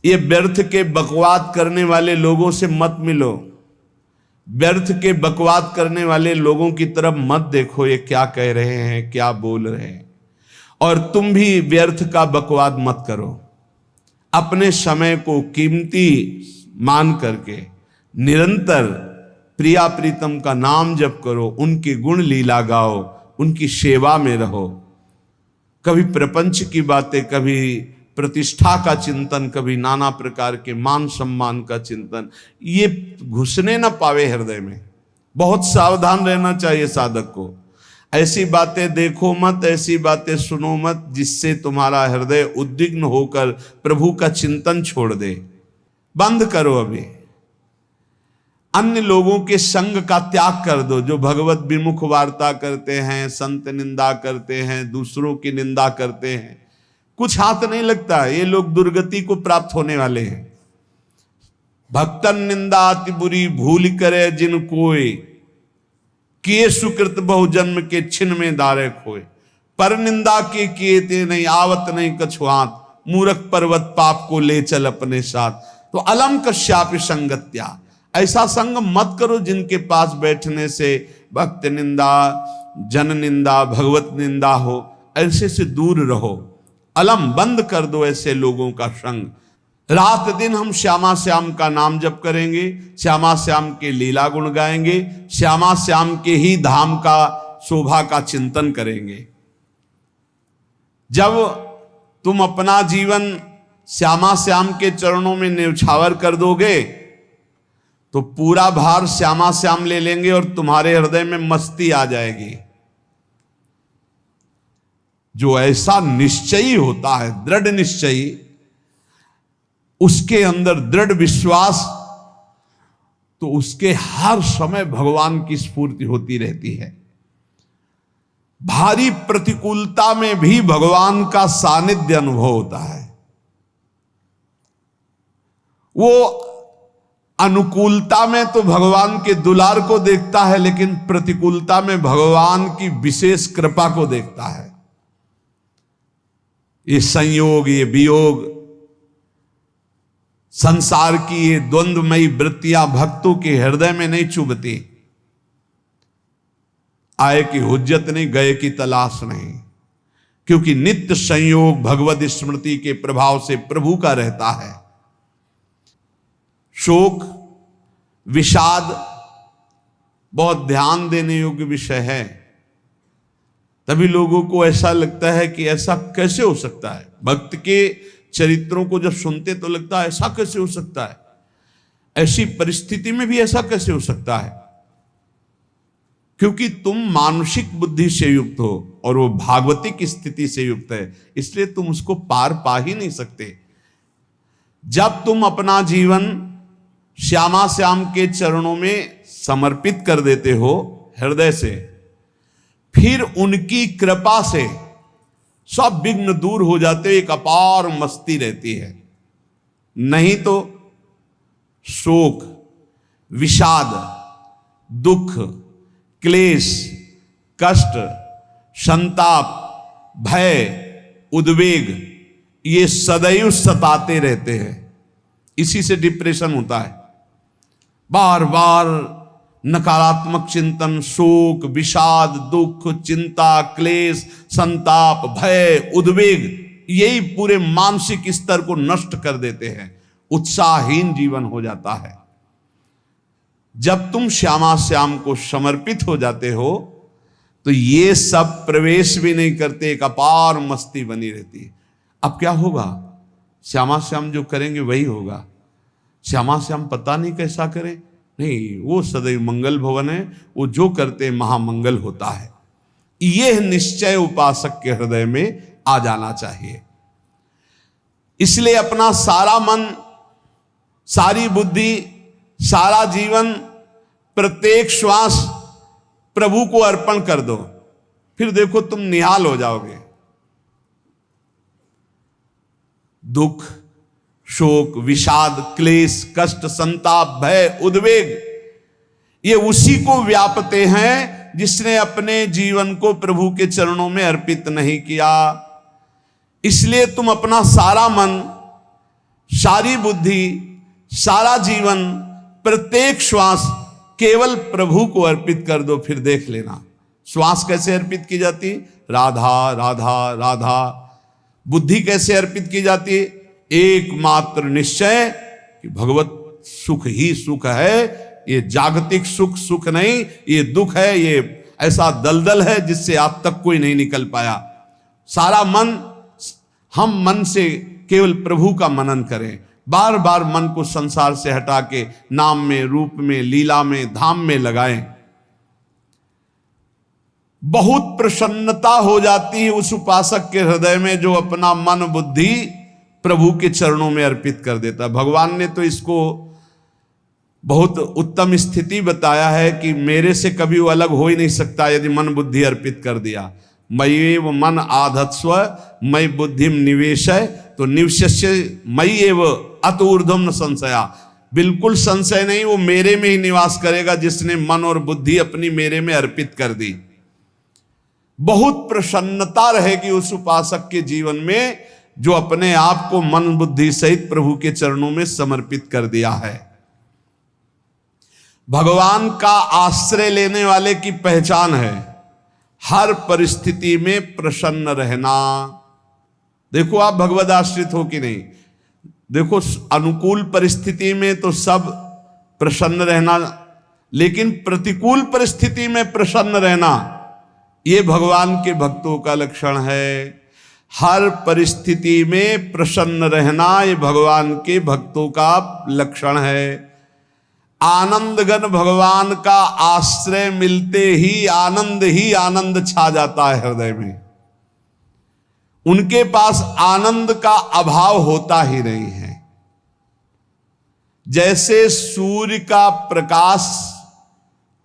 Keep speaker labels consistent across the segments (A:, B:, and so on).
A: ये व्यर्थ के बकवाद करने वाले लोगों से मत मिलो, व्यर्थ के बकवाद करने वाले लोगों की तरफ मत देखो, ये क्या कह रहे हैं, क्या बोल रहे हैं। और तुम भी व्यर्थ का बकवाद मत करो। अपने समय को कीमती मान करके निरंतर प्रिया प्रीतम का नाम जप करो, उनके गुण लीला गाओ, उनकी सेवा में रहो। कभी प्रपंच की बातें, कभी प्रतिष्ठा का चिंतन, कभी नाना प्रकार के मान सम्मान का चिंतन, ये घुसने ना पावे हृदय में। बहुत सावधान रहना चाहिए साधक को। ऐसी बातें देखो मत, ऐसी बातें सुनो मत जिससे तुम्हारा हृदय उद्विग्न होकर प्रभु का चिंतन छोड़ दे। बंद करो अभी। अन्य लोगों के संग का त्याग कर दो, जो भगवत विमुख वार्ता करते हैं, संत निंदा करते हैं, दूसरों की निंदा करते हैं। कुछ हाथ नहीं लगता, ये लोग दुर्गति को प्राप्त होने वाले हैं। भक्तन निंदा अति बुरी भूल करे जिन कोय, किए सुकृत बहु जन्म के छिन में दारे खोए। पर निंदा के किए ते नहीं, आवत नहीं कछुआत, मूर्ख पर्वत पाप को ले चल अपने साथ। तो अलम कश्यापि संगत्या, ऐसा संग मत करो जिनके पास बैठने से भक्त निंदा, जन निंदा, भगवत निंदा हो। ऐसे से दूर रहो। अलम बंद कर दो ऐसे लोगों का संग। रात दिन हम श्यामा श्याम का नाम जप करेंगे, श्यामा श्याम के लीला गुण गाएंगे, श्यामा श्याम के ही धाम का शोभा का चिंतन करेंगे। जब तुम अपना जीवन श्यामा श्याम के चरणों में न्यौछावर कर दोगे तो पूरा भार श्यामा श्याम ले लेंगे और तुम्हारे हृदय में मस्ती आ जाएगी। जो ऐसा निश्चयी होता है, दृढ़ निश्चयी, उसके अंदर दृढ़ विश्वास, तो उसके हर समय भगवान की स्फूर्ति होती रहती है। भारी प्रतिकूलता में भी भगवान का सानिध्य अनुभव होता है। वो अनुकूलता में तो भगवान के दुलार को देखता है, लेकिन प्रतिकूलता में भगवान की विशेष कृपा को देखता है। ये संयोग, ये वियोग, संसार की ये द्वंद्वमयी वृत्तियां भक्तों के हृदय में नहीं चुभती। आए की हुज्जत नहीं, गए की तलाश नहीं, क्योंकि नित्य संयोग भगवत स्मृति के प्रभाव से प्रभु का रहता है। शोक, विषाद बहुत ध्यान देने योग्य विषय है। तभी लोगों को ऐसा लगता है कि ऐसा कैसे हो सकता है। भक्त के चरित्रों को जब सुनते तो लगता है ऐसा कैसे हो सकता है, ऐसी परिस्थिति में भी ऐसा कैसे हो सकता है। क्योंकि तुम मानसिक बुद्धि से युक्त हो और वो भागवतिक स्थिति से युक्त है, इसलिए तुम उसको पार पा ही नहीं सकते। जब तुम अपना जीवन श्यामा श्याम के चरणों में समर्पित कर देते हो हृदय से, फिर उनकी कृपा से सब विघ्न दूर हो जाते, एक अपार मस्ती रहती है। नहीं तो शोक, विषाद, दुख, क्लेश, कष्ट, संताप, भय, उद्वेग, ये सदैव सताते रहते हैं। इसी से डिप्रेशन होता है। बार बार नकारात्मक चिंतन, शोक, विषाद, दुख, चिंता, क्लेश, संताप, भय, उद्वेग, यही पूरे मानसिक स्तर को नष्ट कर देते हैं। उत्साहहीन जीवन हो जाता है। जब तुम श्यामा श्याम को समर्पित हो जाते हो तो ये सब प्रवेश भी नहीं करते, एक अपार मस्ती बनी रहती है। अब क्या होगा? श्यामा श्याम जो करेंगे वही होगा। श्यामा श्याम पता नहीं कैसा करें, नहीं, वो सदैव मंगल भवन है, वो जो करते महामंगल होता है। यह निश्चय उपासक के हृदय में आ जाना चाहिए। इसलिए अपना सारा मन, सारी बुद्धि, सारा जीवन, प्रत्येक श्वास प्रभु को अर्पण कर दो, फिर देखो तुम निहाल हो जाओगे। दुख, शोक, विषाद, क्लेश, कष्ट, संताप, भय, उद्वेग, ये उसी को व्यापते हैं जिसने अपने जीवन को प्रभु के चरणों में अर्पित नहीं किया। इसलिए तुम अपना सारा मन, सारी बुद्धि, सारा जीवन, प्रत्येक श्वास केवल प्रभु को अर्पित कर दो, फिर देख लेना। श्वास कैसे अर्पित की जाती? राधा राधा राधा। बुद्धि कैसे अर्पित की जाती? एकमात्र निश्चय कि भगवत सुख ही सुख है, ये जागतिक सुख सुख नहीं, ये दुख है, ये ऐसा दलदल है जिससे आज तक कोई नहीं निकल पाया। सारा मन, हम मन से केवल प्रभु का मनन करें, बार बार मन को संसार से हटा के नाम में, रूप में, लीला में, धाम में लगाएं। बहुत प्रसन्नता हो जाती है उस उपासक के हृदय में जो अपना मन बुद्धि प्रभु के चरणों में अर्पित कर देता है। भगवान ने तो इसको बहुत उत्तम स्थिति बताया है कि मेरे से कभी वो अलग हो ही नहीं सकता यदि मन बुद्धि अर्पित कर दिया। मय्येव मन आधत्स्व मयि बुद्धिम निवेशय, तो निवश्य मय्येव अत ऊर्ध्वं न संशया। बिल्कुल संशय नहीं, वो मेरे में ही निवास करेगा जिसने मन और बुद्धि अपनी मेरे में अर्पित कर दी। बहुत प्रसन्नता रहेगी उस उपासक के जीवन में जो अपने आप को मन बुद्धि सहित प्रभु के चरणों में समर्पित कर दिया है। भगवान का आश्रय लेने वाले की पहचान है हर परिस्थिति में प्रसन्न रहना। देखो आप भगवद आश्रित हो कि नहीं, देखो अनुकूल परिस्थिति में तो सब प्रसन्न रहना, लेकिन प्रतिकूल परिस्थिति में प्रसन्न रहना ये भगवान के भक्तों का लक्षण है। हर परिस्थिति में प्रसन्न रहना ये भगवान के भक्तों का लक्षण है। आनंदगन भगवान का आश्रय मिलते ही आनंद छा जाता है हृदय में। उनके पास आनंद का अभाव होता ही नहीं है। जैसे सूर्य का प्रकाश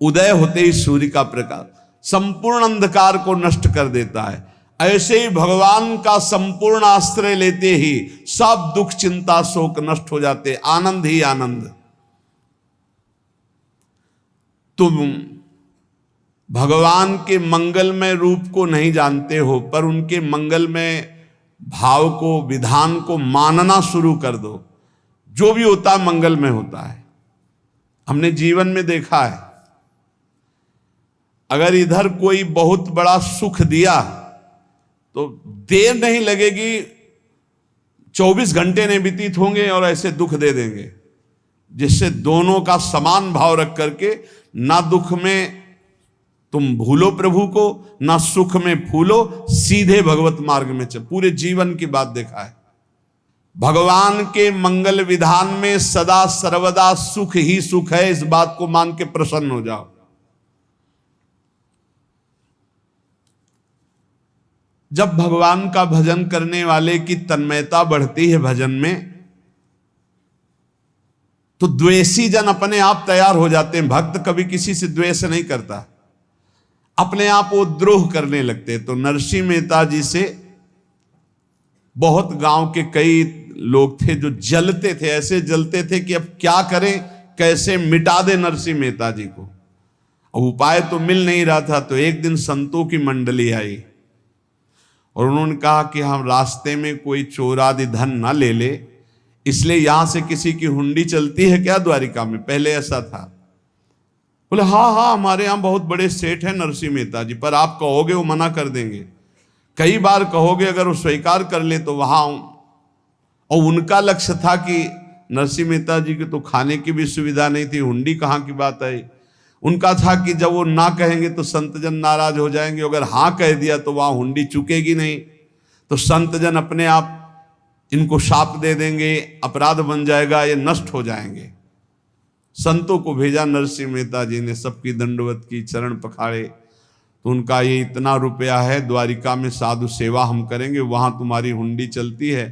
A: उदय होते ही सूर्य का प्रकाश संपूर्ण अंधकार को नष्ट कर देता है, ऐसे ही भगवान का संपूर्ण आश्रय लेते ही सब दुख चिंता शोक नष्ट हो जाते, आनंद ही आनंद। तुम भगवान के मंगलमय रूप को नहीं जानते हो, पर उनके मंगलमय भाव को, विधान को मानना शुरू कर दो। जो भी होता है मंगलमय होता है। हमने जीवन में देखा है, अगर इधर कोई बहुत बड़ा सुख दिया तो देर नहीं लगेगी, 24 घंटे नहीं व्यतीत होंगे और ऐसे दुख दे देंगे, जिससे दोनों का समान भाव रख करके ना दुख में तुम भूलो प्रभु को, ना सुख में फूलो, सीधे भगवत मार्ग में चल। पूरे जीवन की बात देखा है, भगवान के मंगल विधान में सदा सर्वदा सुख ही सुख है, इस बात को मान के प्रसन्न हो जाओ। जब भगवान का भजन करने वाले की तन्मयता बढ़ती है भजन में, तो द्वेषी जन अपने आप तैयार हो जाते हैं। भक्त कभी किसी से द्वेष नहीं करता, अपने आप वो द्रोह करने लगते। तो नरसिंह मेहता जी से बहुत गांव के कई लोग थे जो जलते थे, ऐसे जलते थे कि अब क्या करें, कैसे मिटा दे नरसिंह मेहता जी को। अब उपाय तो मिल नहीं रहा था। तो एक दिन संतों की मंडली आई और उन्होंने कहा कि हम रास्ते में कोई चोर आदि धन ना ले ले, इसलिए यहां से किसी की हुंडी चलती है क्या द्वारिका में? पहले ऐसा था। बोले हाँ हमारे यहां बहुत बड़े सेठ हैं नरसिंह मेहता जी, पर आप कहोगे वो मना कर देंगे। कई बार कहोगे, अगर वो स्वीकार कर ले तो वहां। और उनका लक्ष्य था कि नरसिंह मेहता जी की तो खाने की भी सुविधा नहीं थी, हुंडी कहाँ की बात आई। उनका था कि जब वो ना कहेंगे तो संतजन नाराज हो जाएंगे, अगर हाँ कह दिया तो वहां हुंडी चुकेगी नहीं, तो संतजन अपने आप इनको शाप दे देंगे, अपराध बन जाएगा, ये नष्ट हो जाएंगे। संतों को भेजा नरसिंह मेहता जी ने, सबकी दंडवत की, चरण पखाड़े। तो उनका ये इतना रुपया है, द्वारिका में साधु सेवा हम करेंगे, वहां तुम्हारी हुंडी चलती है,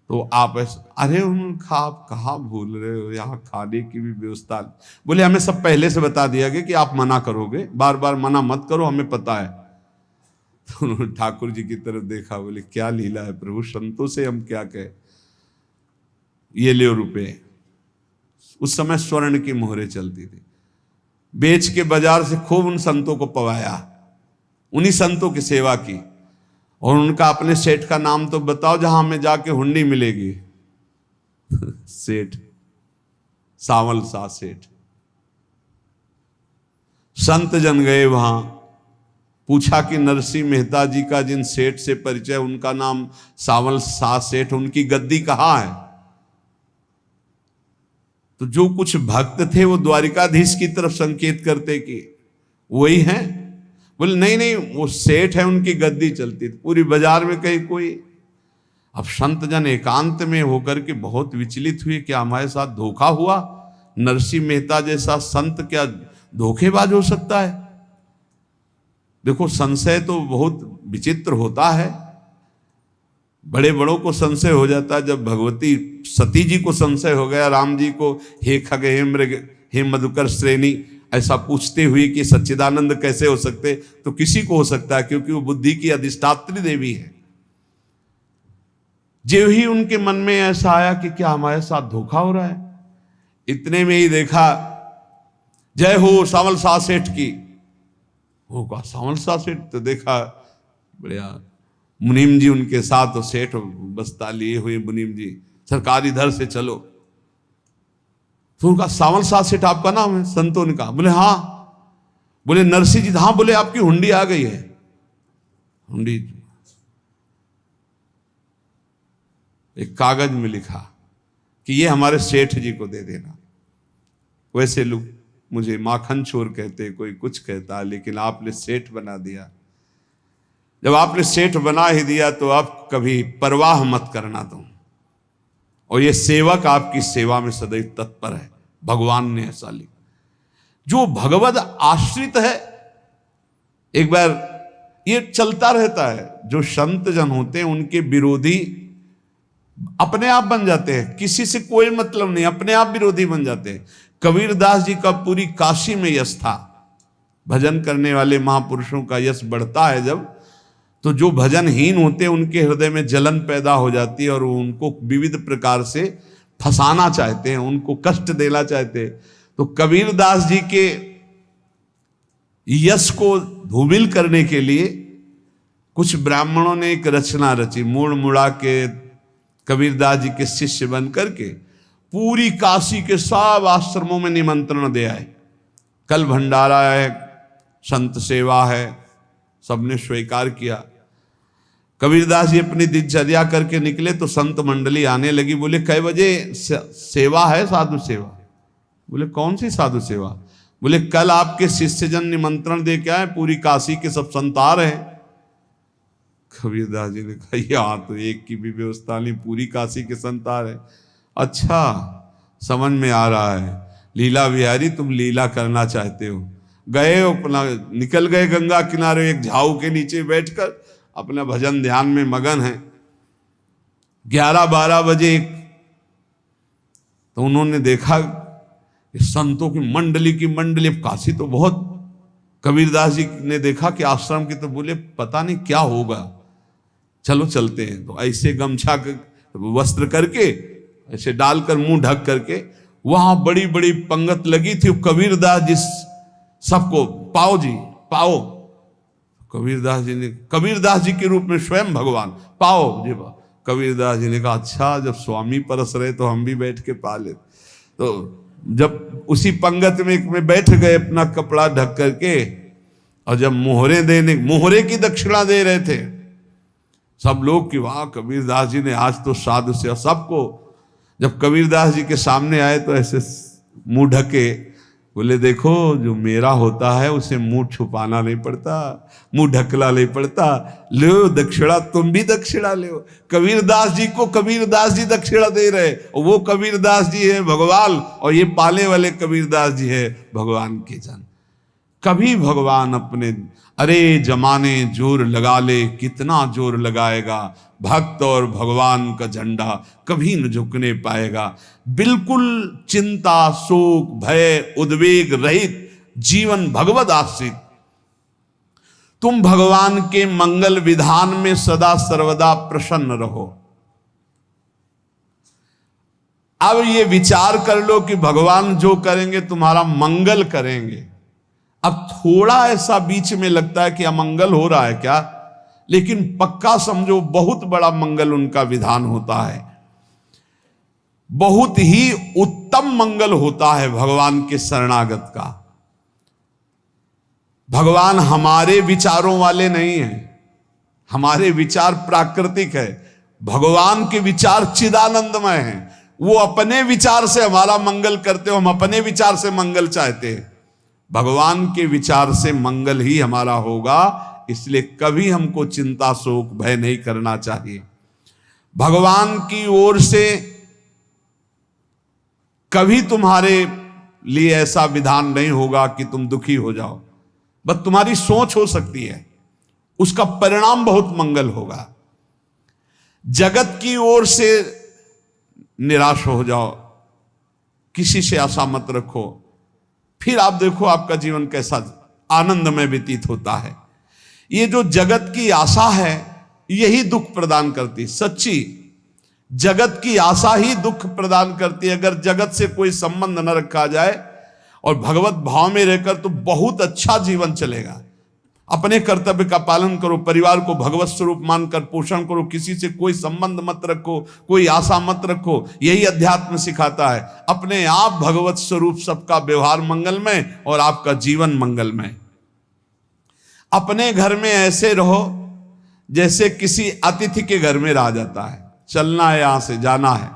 A: तो आप अरे उनका आप कहाँ भूल रहे हो, यहाँ खाने की भी व्यवस्था। बोले हमें सब पहले से बता दिया गया कि आप मना करोगे, बार बार मना मत करो, हमें पता है। तो उन्होंने ठाकुर जी की तरफ देखा, बोले क्या लीला है प्रभु, संतों से हम क्या कहें, ये ले रुपये। उस समय स्वर्ण की मोहरें चलती थी, बेच के बाजार से खूब उन संतों को पवाया, उन्हीं संतों की सेवा की। और उनका अपने सेठ का नाम तो बताओ जहां हमें जाके हुंडी मिलेगी। सेठ, सावल शाह सेठ। संत जन गए वहां, पूछा कि नरसिंह मेहता जी का जिन सेठ से परिचय, उनका नाम सावल शाह सेठ, उनकी गद्दी कहाँ है? तो जो कुछ भक्त थे वो द्वारिकाधीश की तरफ संकेत करते कि वही हैं। बोले नहीं नहीं, वो सेठ है, उनकी गद्दी चलती थी। पूरी बाजार में कहीं कोई। अब संत जन एकांत में होकर के बहुत विचलित हुए, क्या हमारे साथ धोखा हुआ? नरसिंह मेहता जैसा संत क्या धोखेबाज हो सकता है? देखो, संशय तो बहुत विचित्र होता है। बड़े बड़ों को संशय हो जाता है। जब भगवती सती जी को संशय हो गया, राम जी को, हे खग हे मृग हे मधुकर श्रेणी, ऐसा पूछते हुए कि सच्चिदानंद कैसे हो सकते, तो किसी को हो सकता है, क्योंकि वो बुद्धि की अधिष्ठात्री देवी है। जो ही उनके मन में ऐसा आया कि क्या हमारे साथ धोखा हो रहा है, इतने में ही देखा, जय हो सावल शाह सेठ की। वो कहा सावल शाह सेठ? तो देखा बढ़िया मुनीम जी उनके साथ, और सेठ बस्ता लिए हुए मुनीम जी, सरकार इधर से चलो। तो उनका सावल शाह सेठ आपका नाम है? संतों ने कहा। बोले हाँ। बोले नरसिंह जी? हाँ। बोले आपकी हुंडी आ गई है। हुंडी एक कागज में लिखा कि ये हमारे सेठ जी को दे देना। वैसे लोग मुझे माखन चोर कहते, कोई कुछ कहता, लेकिन आपने सेठ बना दिया। जब आपने सेठ बना ही दिया तो आप कभी परवाह मत करना तुम। और ये सेवक आपकी सेवा में सदैव तत्पर है। भगवान ने ऐसा लिखा। जो भगवद आश्रित है, एक बार ये चलता रहता है, जो संत जन होते हैं उनके विरोधी अपने आप बन जाते हैं, किसी से कोई मतलब नहीं, अपने आप विरोधी बन जाते हैं। कबीरदास जी का पूरी काशी में यश था। भजन करने वाले महापुरुषों का यश बढ़ता है जब, तो जो भजनहीन होते हैं उनके हृदय में जलन पैदा हो जाती है, और वो उनको विविध प्रकार से फंसाना चाहते हैं, उनको कष्ट देना चाहते हैं। तो कबीरदास जी के यश को धूमिल करने के लिए कुछ ब्राह्मणों ने एक रचना रची। मुड़ मुड़ा के कबीरदास जी के शिष्य बन करके पूरी काशी के सब आश्रमों में निमंत्रण दे आए। कल भंडारा है, संत सेवा है, सबने स्वीकार किया। कबीरदास जी अपनी दिनचर्या करके निकले तो संत मंडली आने लगी। बोले कै बजे सेवा है? साधु सेवा। बोले कौन सी साधु सेवा? बोले कल आपके शिष्यजन निमंत्रण दे के आए, पूरी काशी के सब संत आ रहे हैं। कबीरदास जी ने कहा यहाँ तो एक की भी व्यवस्था नहीं, पूरी काशी के संत आ रहे। अच्छा, समझ में आ रहा है, लीला बिहारी तुम लीला करना चाहते हो। गए अपना निकल गए गंगा किनारे, एक झाऊ के नीचे बैठकर अपना भजन ध्यान में मगन है। 11-12 बजे तो उन्होंने देखा संतों की मंडली, अब काशी तो बहुत। कबीरदास जी ने देखा कि आश्रम की, तो बोले पता नहीं क्या होगा, चलो चलते हैं। तो ऐसे गमछा वस्त्र करके ऐसे डालकर मुंह ढक करके, वहां बड़ी बड़ी पंगत लगी थी। कबीरदास जी सबको पाओ जी पाओ। कबीरदास जी के रूप में स्वयं भगवान पाओ जी। कबीरदास जी ने कहा अच्छा, जब स्वामी परस रहे तो हम भी बैठ के पा ले। तो जब उसी पंगत में बैठ गए अपना कपड़ा ढक करके, और जब मोहरे की दक्षिणा दे रहे थे सब लोग कि वाह कबीरदास जी ने आज तो साधु से। सबको जब कबीरदास जी के सामने आए तो ऐसे मुंह ढके, बोले देखो जो मेरा होता है उसे मुंह छुपाना नहीं पड़ता, मुंह ढकला नहीं पड़ता। लो दक्षिणा, तुम भी दक्षिणा ले। कबीरदास जी को कबीरदास जी दक्षिणा दे रहे, और वो कबीरदास जी है भगवान, और ये पाले वाले कबीरदास जी है भगवान के जन। कभी भगवान अपने, अरे जमाने जोर लगा ले, कितना जोर लगाएगा, भक्त और भगवान का झंडा कभी न झुकने पाएगा। बिल्कुल चिंता, शोक, भय, उद्वेग रहित जीवन भगवद आश्रित। तुम भगवान के मंगल विधान में सदा सर्वदा प्रसन्न रहो। अब ये विचार कर लो कि भगवान जो करेंगे तुम्हारा मंगल करेंगे। अब थोड़ा ऐसा बीच में लगता है कि अमंगल हो रहा है क्या, लेकिन पक्का समझो बहुत बड़ा मंगल उनका विधान होता है। बहुत ही उत्तम मंगल होता है भगवान के शरणागत का। भगवान हमारे विचारों वाले नहीं हैं, हमारे विचार प्राकृतिक है, भगवान के विचार चिदानंदमय हैं। वो अपने विचार से हमारा मंगल करते हो, हम अपने विचार से मंगल चाहते हैं। भगवान के विचार से मंगल ही हमारा होगा, इसलिए कभी हमको चिंता शोक भय नहीं करना चाहिए। भगवान की ओर से कभी तुम्हारे लिए ऐसा विधान नहीं होगा कि तुम दुखी हो जाओ, बस तुम्हारी सोच हो सकती है, उसका परिणाम बहुत मंगल होगा। जगत की ओर से निराश हो जाओ, किसी से आशा मत रखो, फिर आप देखो आपका जीवन कैसा आनंदमय व्यतीत होता है। ये जो जगत की आशा है यही दुख प्रदान करती, सच्ची जगत की आशा ही दुख प्रदान करती है। अगर जगत से कोई संबंध न रखा जाए और भगवत भाव में रहकर तो बहुत अच्छा जीवन चलेगा। अपने कर्तव्य का पालन करो, परिवार को भगवत स्वरूप मानकर पोषण करो, किसी से कोई संबंध मत रखो, कोई आशा मत रखो, यही अध्यात्म सिखाता है। अपने आप भगवत स्वरूप, सबका व्यवहार मंगलमय और आपका जीवन मंगलमय। अपने घर में ऐसे रहो जैसे किसी अतिथि के घर में रह जाता है, चलना है यहां से जाना है।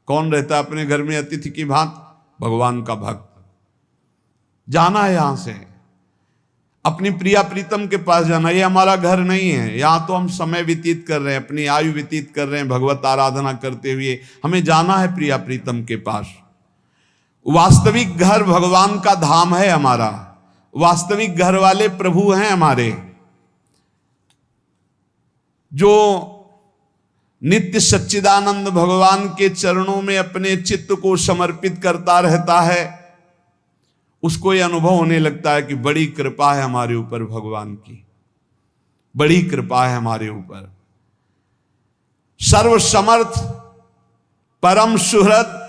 A: कौन रहता है अपने घर में अतिथि की भांति? भगवान का भक्त। जाना है यहां से, अपनी प्रिया प्रीतम के पास जाना। ये हमारा घर नहीं है, यहां तो हम समय व्यतीत कर रहे हैं, अपनी आयु व्यतीत कर रहे हैं भगवत आराधना करते हुए। हमें जाना है प्रिया प्रीतम के पास। वास्तविक घर भगवान का धाम है हमारा, वास्तविक घर वाले प्रभु हैं हमारे, जो नित्य सच्चिदानंद भगवान के चरणों में अपने चित्त को समर्पित करता रहता है। उसको यह अनुभव होने लगता है कि बड़ी कृपा है हमारे ऊपर, भगवान की बड़ी कृपा है हमारे ऊपर। सर्वसमर्थ परम सुहृद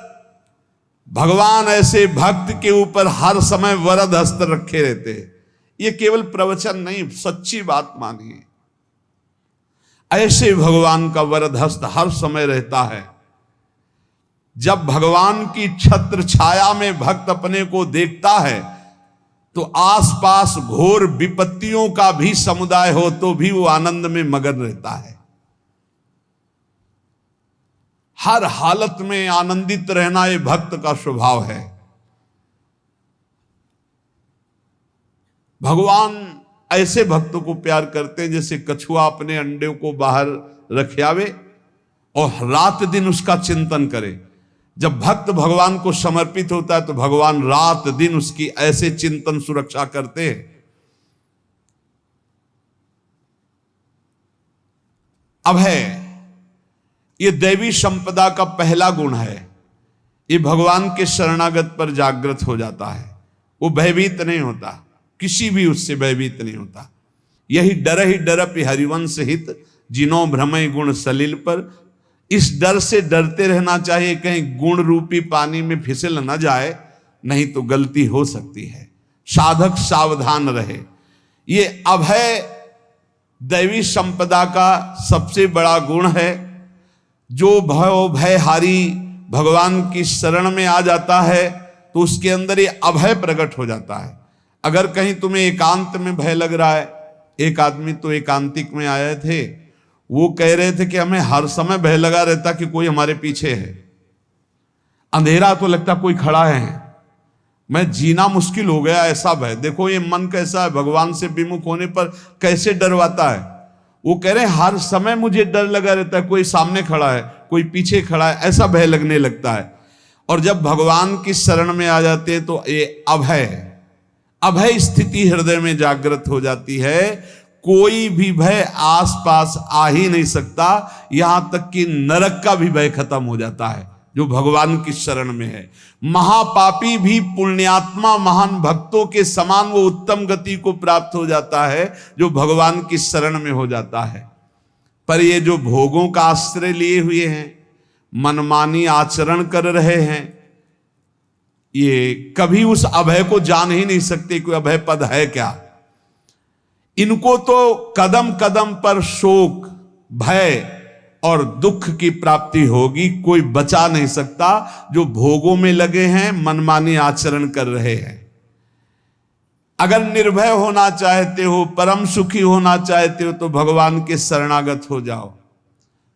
A: भगवान ऐसे भक्त के ऊपर हर समय वरद हस्त रखे रहते हैं। ये केवल प्रवचन नहीं, सच्ची बात मानिए। ऐसे भगवान का वरद हस्त हर समय रहता है। जब भगवान की छत्र छाया में भक्त अपने को देखता है तो आसपास घोर विपत्तियों का भी समुदाय हो तो भी वो आनंद में मगन रहता है। हर हालत में आनंदित रहना ये भक्त का स्वभाव है। भगवान ऐसे भक्तों को प्यार करते हैं जैसे कछुआ अपने अंडे को बाहर रख आवे और रात दिन उसका चिंतन करे। जब भक्त भगवान को समर्पित होता है तो भगवान रात दिन उसकी ऐसे चिंतन सुरक्षा करते हैं। अभय, ये दैवी संपदा का पहला गुण है। ये भगवान के शरणागत पर जागृत हो जाता है, वो भयभीत नहीं होता, किसी भी उससे भयभीत नहीं होता। यही डरप हरिवंश हित, जिनो भ्रमय गुण सलिल पर। इस डर से डरते रहना चाहिए कहीं गुण रूपी पानी में फिसल न जाए, नहीं तो गलती हो सकती है। साधक सावधान रहे। ये अभय दैवी संपदा का सबसे बड़ा गुण है। जो भयहारी भगवान की शरण में आ जाता है तो उसके अंदर ये अभय प्रकट हो जाता है। अगर कहीं तुम्हें एकांत में भय लग रहा है, एक आदमी तो एकांतिक में आए थे, वो कह रहे थे कि हमें हर समय भय लगा रहता कि कोई हमारे पीछे है, अंधेरा तो लगता कोई खड़ा है, मैं जीना मुश्किल हो गया, ऐसा भय। देखो ये मन कैसा है, भगवान से विमुख होने पर कैसे डरवाता है। वो कह रहे हैं हर समय मुझे डर लगा रहता है, कोई सामने खड़ा है, कोई पीछे खड़ा है, ऐसा भय लगने लगता है। और जब भगवान की शरण में आ जाते हैं तो ये अभय स्थिति हृदय में जागृत हो जाती है। कोई भी भय आसपास आ ही नहीं सकता, यहां तक कि नरक का भी भय खत्म हो जाता है जो भगवान की शरण में है। महापापी भी पुण्यात्मा महान भक्तों के समान वो उत्तम गति को प्राप्त हो जाता है जो भगवान की शरण में हो जाता है। पर ये जो भोगों का आश्रय लिए हुए हैं, मनमानी आचरण कर रहे हैं, ये कभी उस अभय को जान ही नहीं सकते कोई अभय पद है क्या। इनको तो कदम कदम पर शोक, भय, और दुख की प्राप्ति होगी। कोई बचा नहीं सकता जो भोगों में लगे हैं, मनमानी आचरण कर रहे हैं। अगर निर्भय होना चाहते हो, परम सुखी होना चाहते हो, तो भगवान के शरणागत हो जाओ।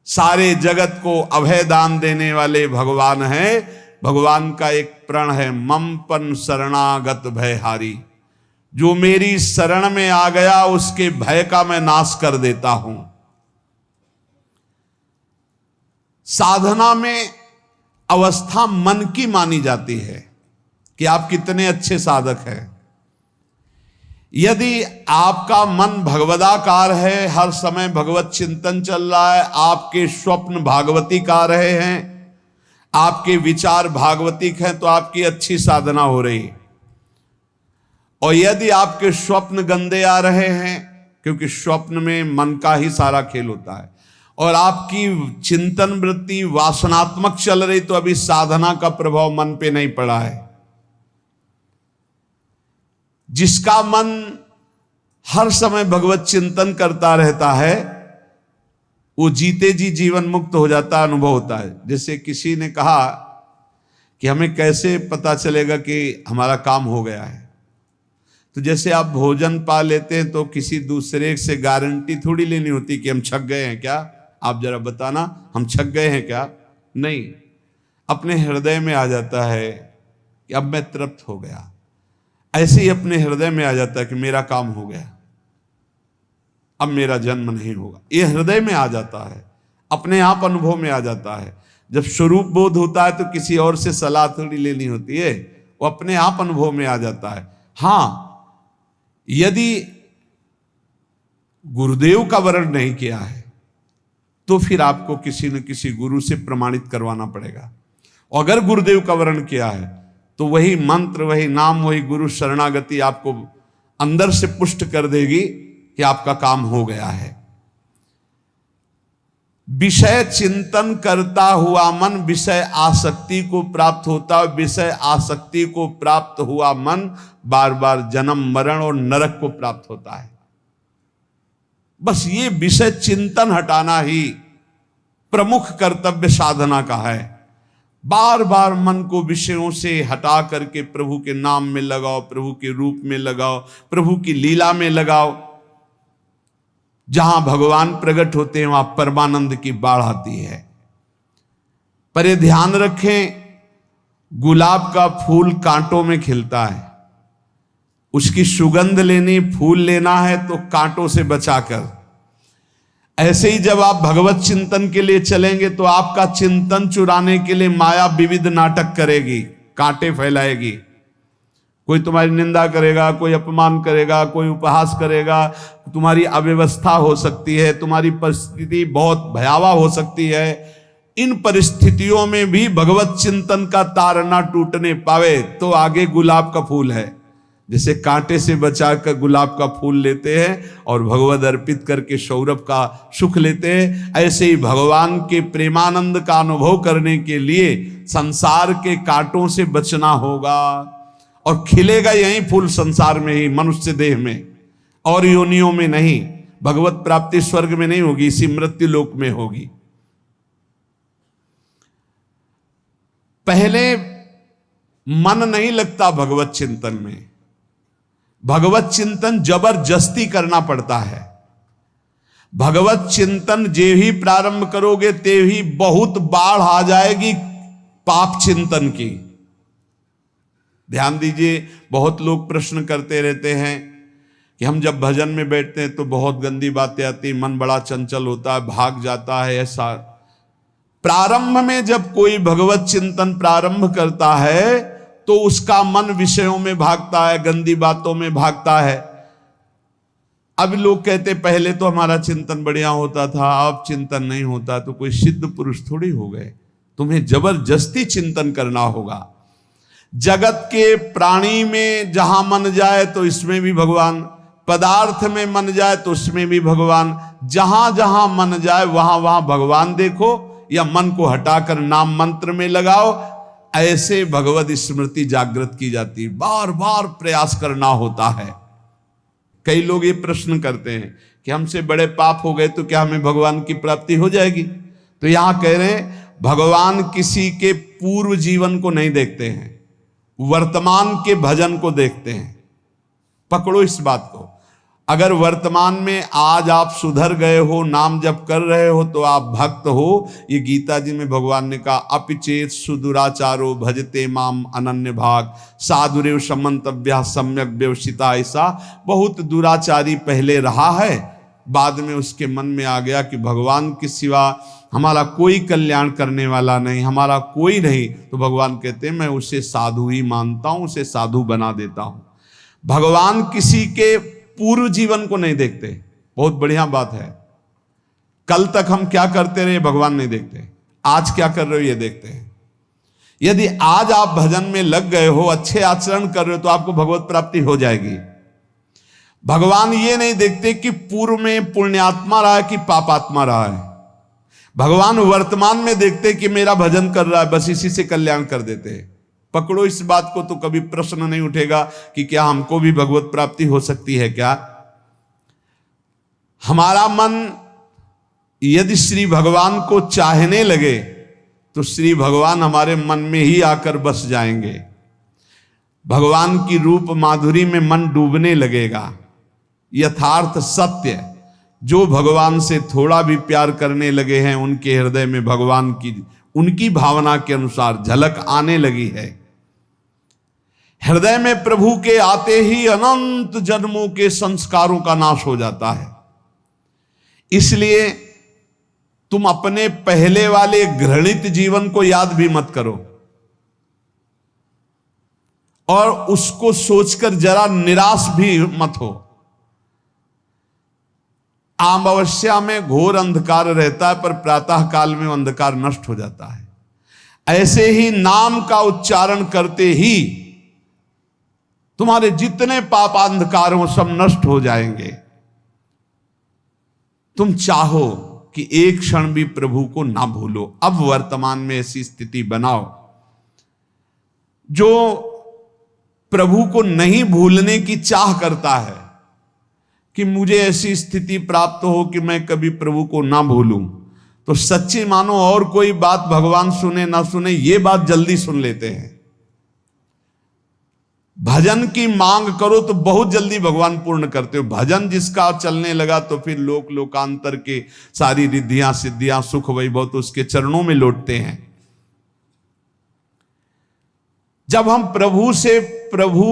A: सारे जगत को अभय दान देने वाले भगवान हैं। भगवान का एक प्रण है, मम पन शरणागत भयहारी। जो मेरी शरण में आ गया उसके भय का मैं नाश कर देता हूं। साधना में अवस्था मन की मानी जाती है कि आप कितने अच्छे साधक हैं। यदि आपका मन भगवदाकार है, हर समय भगवत चिंतन चल रहा है, आपके स्वप्न भागवती का रहे हैं, आपके विचार भागवतिक हैं, तो आपकी अच्छी साधना हो रही है। और यदि आपके स्वप्न गंदे आ रहे हैं, क्योंकि स्वप्न में मन का ही सारा खेल होता है, और आपकी चिंतन वृत्ति वासनात्मक चल रही, तो अभी साधना का प्रभाव मन पे नहीं पड़ा है। जिसका मन हर समय भगवत चिंतन करता रहता है, वो जीते जी जीवन मुक्त हो जाता, अनुभव होता है। जैसे किसी ने कहा कि हमें कैसे पता चलेगा कि हमारा काम हो गया है, तो जैसे आप भोजन पा लेते हैं तो किसी दूसरे से गारंटी थोड़ी लेनी होती कि हम छक गए हैं क्या, आप जरा बताना हम छक गए हैं क्या। नहीं, अपने हृदय में आ जाता है कि अब मैं तृप्त हो गया। ऐसे ही अपने हृदय में आ जाता है कि मेरा काम हो गया, अब मेरा जन्म नहीं होगा। ये हृदय में आ जाता है, अपने आप अनुभव में आ जाता है। जब स्वरूप बोध होता है तो किसी और से सलाह थोड़ी लेनी होती है, वो अपने आप अनुभव में आ जाता है। हाँ, यदि गुरुदेव का वर्ण नहीं किया है तो फिर आपको किसी न किसी गुरु से प्रमाणित करवाना पड़ेगा। और अगर गुरुदेव का वर्ण किया है तो वही मंत्र, वही नाम, वही गुरु शरणागति आपको अंदर से पुष्ट कर देगी कि आपका काम हो गया है। विषय चिंतन करता हुआ मन विषय आसक्ति को प्राप्त होता है। विषय आसक्ति को प्राप्त हुआ मन बार बार जन्म मरण और नरक को प्राप्त होता है। बस ये विषय चिंतन हटाना ही प्रमुख कर्तव्य साधना का है। बार बार मन को विषयों से हटा करके प्रभु के नाम में लगाओ, प्रभु के रूप में लगाओ, प्रभु की लीला में लगाओ। जहां भगवान प्रकट होते हैं वहां परमानंद की बाढ़ आती है। पर ये ध्यान रखें, गुलाब का फूल कांटों में खिलता है, उसकी सुगंध लेनी, फूल लेना है तो कांटों से बचाकर। ऐसे ही जब आप भगवत चिंतन के लिए चलेंगे तो आपका चिंतन चुराने के लिए माया विविध नाटक करेगी, कांटे फैलाएगी। कोई तुम्हारी निंदा करेगा, कोई अपमान करेगा, कोई उपहास करेगा, तुम्हारी अव्यवस्था हो सकती है, तुम्हारी परिस्थिति बहुत भयावह हो सकती है। इन परिस्थितियों में भी भगवत चिंतन का तार ना टूटने पावे तो आगे गुलाब का फूल है। जैसे कांटे से बचाकर गुलाब का फूल लेते हैं और भगवद अर्पित करके सौरभ का सुख लेते हैं, ऐसे ही भगवान के प्रेमानंद का अनुभव करने के लिए संसार के कांटों से बचना होगा। और खिलेगा यही फूल संसार में ही, मनुष्य देह में, और योनियों में नहीं। भगवत प्राप्ति स्वर्ग में नहीं होगी, इसी मृत्यु लोक में होगी। पहले मन नहीं लगता भगवत चिंतन में, भगवत चिंतन जबरदस्ती करना पड़ता है। भगवत चिंतन जे ही प्रारंभ करोगे ते ही बहुत बाढ़ आ जाएगी पाप चिंतन की। ध्यान दीजिए, बहुत लोग प्रश्न करते रहते हैं कि हम जब भजन में बैठते हैं तो बहुत गंदी बातें आती, मन बड़ा चंचल होता है, भाग जाता है। ऐसा प्रारंभ में जब कोई भगवत चिंतन प्रारंभ करता है तो उसका मन विषयों में भागता है, गंदी बातों में भागता है। अब लोग कहते पहले तो हमारा चिंतन बढ़िया होता था, अब चिंतन नहीं होता। तो कोई सिद्ध पुरुष थोड़ी हो गए, तुम्हें जबरदस्ती चिंतन करना होगा। जगत के प्राणी में जहां मन जाए तो इसमें भी भगवान, पदार्थ में मन जाए तो उसमें भी भगवान, जहां जहां मन जाए वहां वहां भगवान देखो, या मन को हटाकर नाम मंत्र में लगाओ। ऐसे भगवत स्मृति जागृत की जाती है, बार बार प्रयास करना होता है। कई लोग ये प्रश्न करते हैं कि हमसे बड़े पाप हो गए तो क्या हमें भगवान की प्राप्ति हो जाएगी? तो यहां कह रहे हैं भगवान किसी के पूर्व जीवन को नहीं देखते हैं, वर्तमान के भजन को देखते हैं। पकड़ो इस बात को। अगर वर्तमान में आज आप सुधर गए हो, नाम जप कर रहे हो, तो आप भक्त हो। ये गीता जी में भगवान ने कहा, अपिचेत सुदुराचारो भजते माम अनन्य भाग साधुरेव समंतव्या सम्यक व्यवसिता। ऐसा बहुत दुराचारी पहले रहा है, बाद में उसके मन में आ गया कि भगवान के सिवा हमारा कोई कल्याण करने वाला नहीं, हमारा कोई नहीं। तो भगवान कहते हैं मैं उसे साधु ही मानता हूं, उसे साधु बना देता हूं। भगवान किसी के पूर्व जीवन को नहीं देखते। बहुत बढ़िया बात है। कल तक हम क्या करते रहे भगवान नहीं देखते, आज क्या कर रहे हो ये देखते हैं। यदि आज आप भजन में लग गए हो, अच्छे आचरण कर रहे हो, तो आपको भगवत प्राप्ति हो जाएगी। भगवान ये नहीं देखते कि पूर्व में पुण्यात्मा रहा है कि पापात्मा रहा है। भगवान वर्तमान में देखते कि मेरा भजन कर रहा है, बस इसी से कल्याण कर देते हैं। पकड़ो इस बात को, तो कभी प्रश्न नहीं उठेगा कि क्या हमको भी भगवत प्राप्ति हो सकती है क्या। हमारा मन यदि श्री भगवान को चाहने लगे तो श्री भगवान हमारे मन में ही आकर बस जाएंगे। भगवान की रूप माधुरी में मन डूबने लगेगा। यथार्थ सत्य, जो भगवान से थोड़ा भी प्यार करने लगे हैं, उनके हृदय में भगवान की उनकी भावना के अनुसार झलक आने लगी है। हृदय में प्रभु के आते ही अनंत जन्मों के संस्कारों का नाश हो जाता है। इसलिए तुम अपने पहले वाले घृणित जीवन को याद भी मत करो और उसको सोचकर जरा निराश भी मत हो। अमावस्या में घोर अंधकार रहता है, पर प्रातः काल में अंधकार नष्ट हो जाता है। ऐसे ही नाम का उच्चारण करते ही तुम्हारे जितने पाप अंधकार हो सब नष्ट हो जाएंगे। तुम चाहो कि एक क्षण भी प्रभु को ना भूलो। अब वर्तमान में ऐसी स्थिति बनाओ। जो प्रभु को नहीं भूलने की चाह करता है कि मुझे ऐसी स्थिति प्राप्त हो कि मैं कभी प्रभु को ना भूलूं, तो सच्ची मानो और कोई बात भगवान सुने ना सुने, ये बात जल्दी सुन लेते हैं। भजन की मांग करो तो बहुत जल्दी भगवान पूर्ण करते हो। भजन जिसका चलने लगा तो फिर लोक लोकांतर के सारी रिद्धियां सिद्धियां सुख वैभव तो उसके चरणों में लौटते हैं। जब हम प्रभु से प्रभु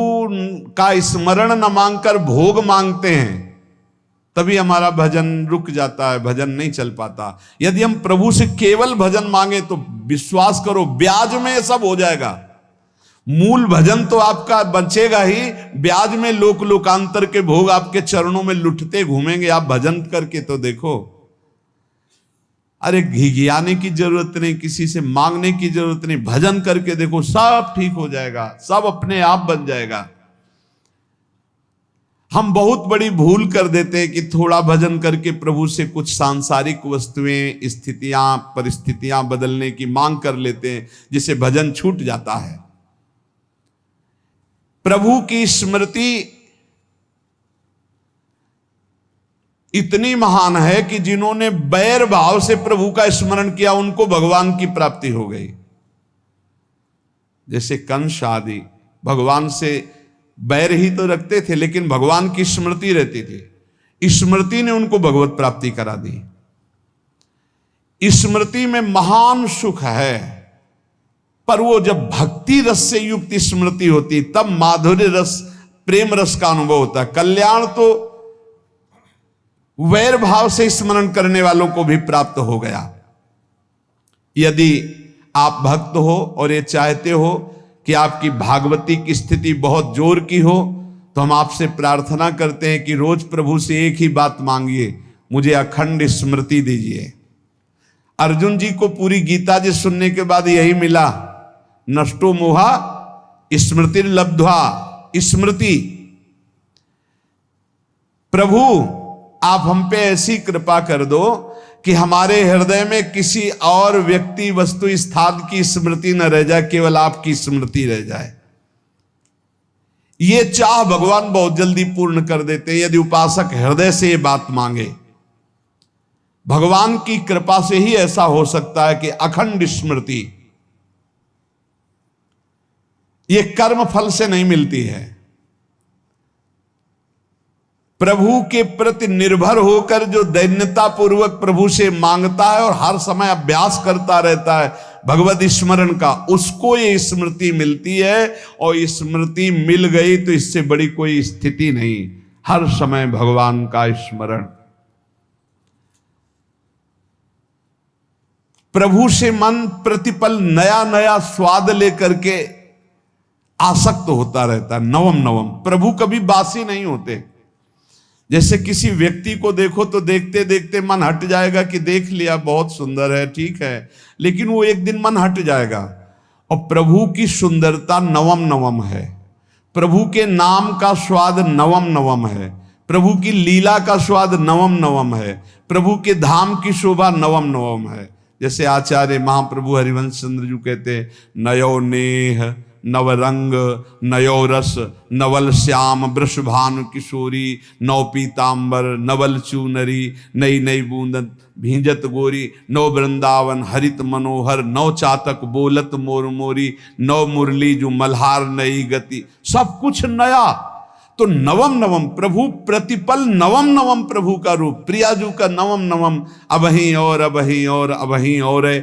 A: का स्मरण न मांगकर भोग मांगते हैं, तभी हमारा भजन रुक जाता है, भजन नहीं चल पाता। यदि हम प्रभु से केवल भजन मांगे तो विश्वास करो ब्याज में सब हो जाएगा। मूल भजन तो आपका बचेगा ही, ब्याज में लोक लोकांतर के भोग आपके चरणों में लुटते घूमेंगे। आप भजन करके तो देखो। अरे घिघियाने की जरूरत नहीं, किसी से मांगने की जरूरत नहीं, भजन करके देखो, सब ठीक हो जाएगा, सब अपने आप बन जाएगा। हम बहुत बड़ी भूल कर देते हैं कि थोड़ा भजन करके प्रभु से कुछ सांसारिक वस्तुएं, स्थितियां, परिस्थितियां बदलने की मांग कर लेते हैं, जिससे भजन छूट जाता है। प्रभु की स्मृति इतनी महान है कि जिन्होंने बैर भाव से प्रभु का स्मरण किया उनको भगवान की प्राप्ति हो गई। जैसे कंस आदि भगवान से बैर ही तो रखते थे, लेकिन भगवान की स्मृति रहती थी। स्मृति ने उनको भगवत प्राप्ति करा दी। स्मृति में महान सुख है, पर वो जब भक्ति रस से युक्त स्मृति होती तब माधुर्य रस, प्रेम रस का अनुभव होता है। कल्याण तो वैर भाव से स्मरण करने वालों को भी प्राप्त हो गया। यदि आप भक्त हो और ये चाहते हो कि आपकी भागवती की स्थिति बहुत जोर की हो, तो हम आपसे प्रार्थना करते हैं कि रोज प्रभु से एक ही बात मांगिए, मुझे अखंड स्मृति दीजिए। अर्जुन जी को पूरी गीता जी सुनने के बाद यही मिला, नष्टो मोहा स्मृति लब्ध्वा। स्मृति, प्रभु आप हम पे ऐसी कृपा कर दो कि हमारे हृदय में किसी और व्यक्ति, वस्तु, स्थान की स्मृति न रह जाए, केवल आपकी स्मृति रह जाए। ये चाह भगवान बहुत जल्दी पूर्ण कर देते हैं यदि उपासक हृदय से ये बात मांगे। भगवान की कृपा से ही ऐसा हो सकता है कि अखंड स्मृति ये कर्म फल से नहीं मिलती है। प्रभु के प्रति निर्भर होकर जो दैन्यता पूर्वक प्रभु से मांगता है और हर समय अभ्यास करता रहता है भगवत स्मरण का, उसको ये स्मृति मिलती है। और स्मृति मिल गई तो इससे बड़ी कोई स्थिति नहीं, हर समय भगवान का स्मरण। प्रभु से मन प्रतिपल नया नया स्वाद लेकर के आसक्त होता रहता है, नवम नवम। प्रभु कभी बासी नहीं होते। जैसे किसी व्यक्ति को देखो तो देखते देखते मन हट जाएगा कि देख लिया, बहुत सुंदर है, ठीक है, लेकिन वो एक दिन मन हट जाएगा। और प्रभु की सुंदरता नवम नवम है, प्रभु के नाम का स्वाद नवम नवम है, प्रभु की लीला का स्वाद नवम नवम है, प्रभु के धाम की शोभा नवम नवम है। जैसे आचार्य महाप्रभु हरिवंश चंद्र जी कहते, नयो नेह नवरंग नयो रस नवल श्याम वृषभानु किशोरी, नव पीतांबर नवल चूनरी, नई नई बूंदन भींजत गोरी, नव वृंदावन हरित मनोहर, नव चातक बोलत मोर मोरी, नव मुरली जो मल्हार नई गति, सब कुछ नया। तो नवम नवम प्रभु प्रतिपल नवम नवम प्रभु का रूप, प्रियाजू का नवम नवम, अबहीं और अबहीं और अबहीं और है।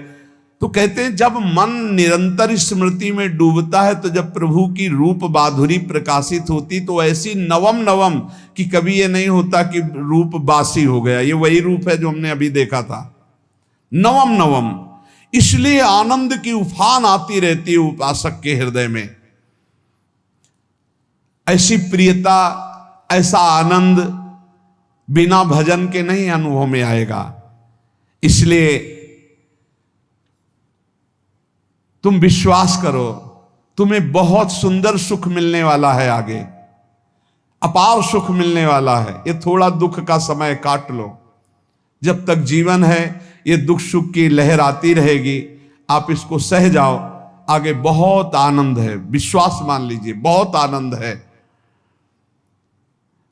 A: तो कहते हैं जब मन निरंतर स्मृति में डूबता है तो जब प्रभु की रूप माधुरी प्रकाशित होती तो ऐसी नवम नवम कि कभी ये नहीं होता कि रूप बासी हो गया। ये वही रूप है जो हमने अभी देखा था, नवम नवम। इसलिए आनंद की उफान आती रहती है उपासक के हृदय में। ऐसी प्रियता, ऐसा आनंद बिना भजन के नहीं अनुभव में आएगा। इसलिए तुम विश्वास करो, तुम्हें बहुत सुंदर सुख मिलने वाला है, आगे अपार सुख मिलने वाला है। ये थोड़ा दुख का समय काट लो, जब तक जीवन है ये दुख सुख की लहर आती रहेगी, आप इसको सह जाओ, आगे बहुत आनंद है, विश्वास मान लीजिए, बहुत आनंद है।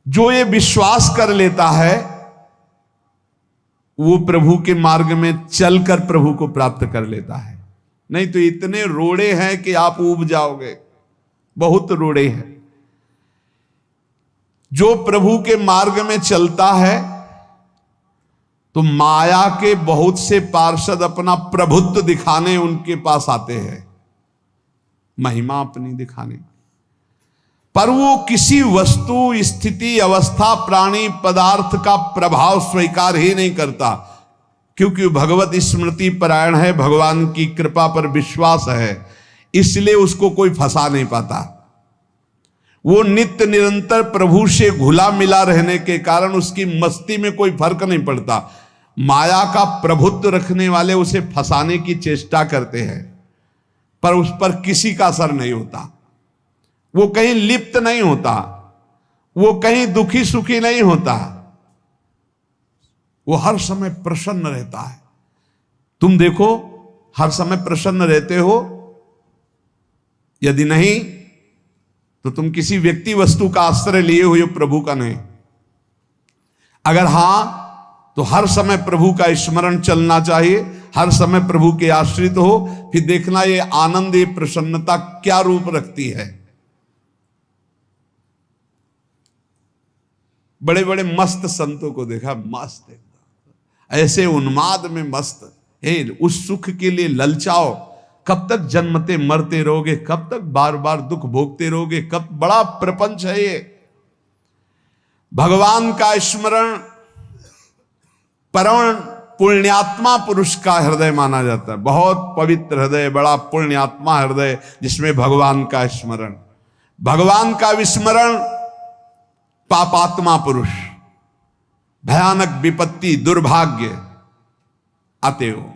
A: जो ये विश्वास कर लेता है वो प्रभु के मार्ग में चलकर प्रभु को प्राप्त कर लेता है। नहीं तो इतने रोड़े हैं कि आप ऊब जाओगे, बहुत रोड़े हैं। जो प्रभु के मार्ग में चलता है तो माया के बहुत से पार्षद अपना प्रभुत्व दिखाने उनके पास आते हैं, महिमा अपनी दिखाने, पर वो किसी वस्तु स्थिति अवस्था प्राणी पदार्थ का प्रभाव स्वीकार ही नहीं करता, क्योंकि भगवत स्मृति परायण है, भगवान की कृपा पर विश्वास है, इसलिए उसको कोई फंसा नहीं पाता। वो नित्य निरंतर प्रभु से घुला मिला रहने के कारण उसकी मस्ती में कोई फर्क नहीं पड़ता। माया का प्रभुत्व रखने वाले उसे फंसाने की चेष्टा करते हैं, पर उस पर किसी का असर नहीं होता। वो कहीं लिप्त नहीं होता, वो कहीं दुखी सुखी नहीं होता, वो हर समय प्रसन्न रहता है। तुम देखो, हर समय प्रसन्न रहते हो? यदि नहीं तो तुम किसी व्यक्ति वस्तु का आश्रय लिए हुए प्रभु का नहीं। अगर हां तो हर समय प्रभु का स्मरण चलना चाहिए, हर समय प्रभु के आश्रित हो, फिर देखना ये आनंद, ये प्रसन्नता क्या रूप रखती है। बड़े बड़े मस्त संतों को देखा, मस्त ऐसे उन्माद में मस्त है, उस सुख के लिए ललचाओ। कब तक जन्मते मरते रहोगे, कब तक बार बार दुख भोगते रहोगे, कब बड़ा प्रपंच है ये। भगवान का स्मरण परम पुण्यात्मा पुरुष का हृदय माना जाता है, बहुत पवित्र हृदय, बड़ा पुण्यात्मा हृदय जिसमें भगवान का स्मरण। भगवान का विस्मरण पापात्मा पुरुष, भयानक विपत्ति दुर्भाग्य आते हो।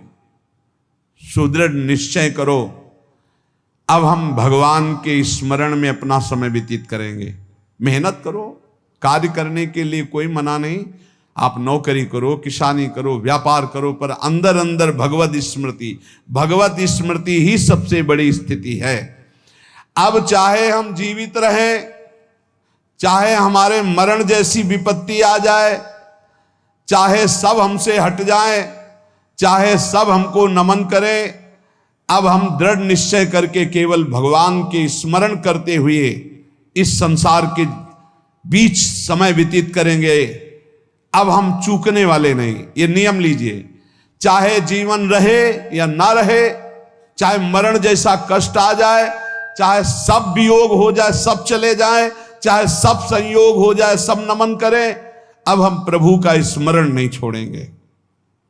A: सुदृढ़ निश्चय करो, अब हम भगवान के स्मरण में अपना समय व्यतीत करेंगे। मेहनत करो, कार्य करने के लिए कोई मना नहीं, आप नौकरी करो, किसानी करो, व्यापार करो, पर अंदर अंदर भगवत स्मृति, भगवत स्मृति ही सबसे बड़ी स्थिति है। अब चाहे हम जीवित रहें, चाहे हमारे मरण जैसी विपत्ति आ जाए, चाहे सब हमसे हट जाए, चाहे सब हमको नमन करें, अब हम दृढ़ निश्चय करके केवल भगवान के स्मरण करते हुए इस संसार के बीच समय व्यतीत करेंगे। अब हम चूकने वाले नहीं। ये नियम लीजिए, चाहे जीवन रहे या ना रहे, चाहे मरण जैसा कष्ट आ जाए, चाहे सब वियोग हो जाए, सब चले जाए, चाहे सब संयोग हो जाए, सब नमन करें, अब हम प्रभु का स्मरण नहीं छोड़ेंगे।